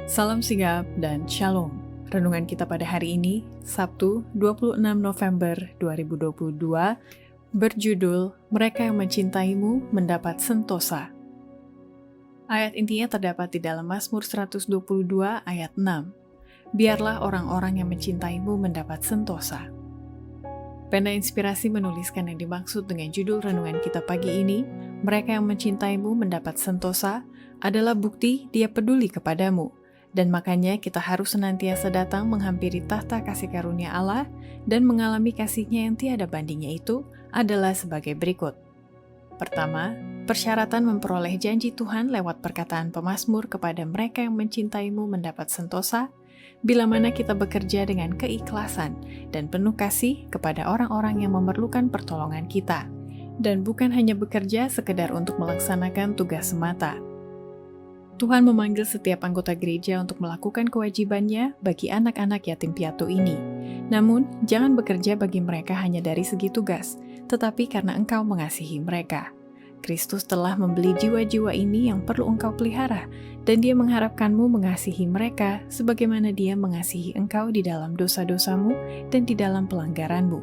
Salam sigap dan shalom. Renungan kita pada hari ini, Sabtu 26 November 2022, berjudul Mereka yang Mencintaimu Mendapat Sentosa. Ayat intinya terdapat di dalam Mazmur 122 ayat 6. Biarlah orang-orang yang mencintaimu mendapat sentosa. Pena Inspirasi menuliskan yang dimaksud dengan judul renungan kita pagi ini, mereka yang mencintaimu mendapat sentosa, adalah bukti dia peduli kepadamu. Dan makanya kita harus senantiasa datang menghampiri tahta kasih karunia Allah dan mengalami kasih-Nya yang tiada bandingnya itu adalah sebagai berikut. Pertama, persyaratan memperoleh janji Tuhan lewat perkataan pemazmur kepada mereka yang mencintaimu mendapat sentosa, bila mana kita bekerja dengan keikhlasan dan penuh kasih kepada orang-orang yang memerlukan pertolongan kita, dan bukan hanya bekerja sekedar untuk melaksanakan tugas semata. Tuhan memanggil setiap anggota gereja untuk melakukan kewajibannya bagi anak-anak yatim piatu ini. Namun, jangan bekerja bagi mereka hanya dari segi tugas, tetapi karena engkau mengasihi mereka. Kristus telah membeli jiwa-jiwa ini yang perlu engkau pelihara, dan Dia mengharapkanmu mengasihi mereka sebagaimana Dia mengasihi engkau di dalam dosa-dosamu dan di dalam pelanggaranmu.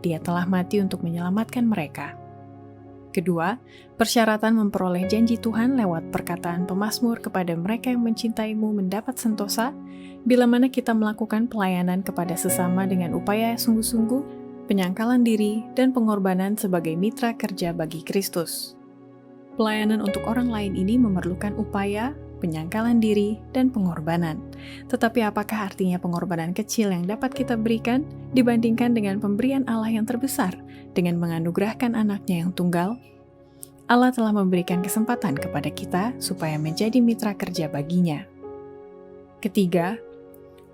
Dia telah mati untuk menyelamatkan mereka. Kedua, persyaratan memperoleh janji Tuhan lewat perkataan pemazmur kepada mereka yang mencintaimu mendapat sentosa, bila mana kita melakukan pelayanan kepada sesama dengan upaya sungguh-sungguh, penyangkalan diri, dan pengorbanan sebagai mitra kerja bagi Kristus. Pelayanan untuk orang lain ini memerlukan upaya, penyangkalan diri, dan pengorbanan. Tetapi apakah artinya pengorbanan kecil yang dapat kita berikan dibandingkan dengan pemberian Allah yang terbesar dengan menganugerahkan anaknya yang tunggal? Allah telah memberikan kesempatan kepada kita supaya menjadi mitra kerja baginya. Ketiga,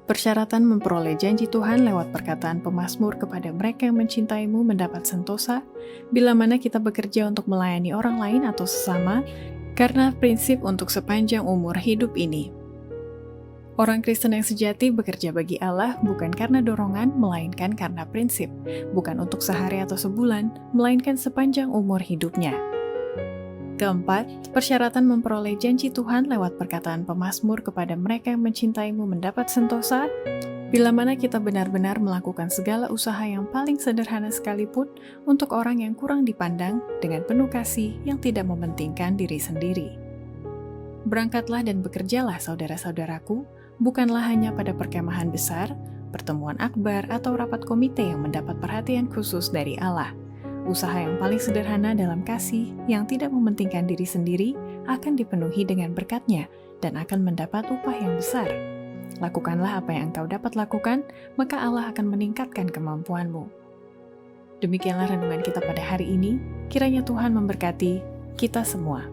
persyaratan memperoleh janji Tuhan lewat perkataan pemazmur kepada mereka yang mencintaimu mendapat sentosa, bila mana kita bekerja untuk melayani orang lain atau sesama, karena prinsip untuk sepanjang umur hidup ini. Orang Kristen yang sejati bekerja bagi Allah bukan karena dorongan, melainkan karena prinsip, bukan untuk sehari atau sebulan, melainkan sepanjang umur hidupnya. Keempat, persyaratan memperoleh janji Tuhan lewat perkataan pemazmur kepada mereka yang mencintaimu mendapat sentosa, bila mana kita benar-benar melakukan segala usaha yang paling sederhana sekalipun untuk orang yang kurang dipandang dengan penuh kasih yang tidak mementingkan diri sendiri. Berangkatlah dan bekerjalah saudara-saudaraku, bukanlah hanya pada perkemahan besar, pertemuan akbar, atau rapat komite yang mendapat perhatian khusus dari Allah. Usaha yang paling sederhana dalam kasih yang tidak mementingkan diri sendiri akan dipenuhi dengan berkat-Nya dan akan mendapat upah yang besar. Lakukanlah apa yang engkau dapat lakukan, maka Allah akan meningkatkan kemampuanmu. Demikianlah renungan kita pada hari ini. Kiranya Tuhan memberkati kita semua.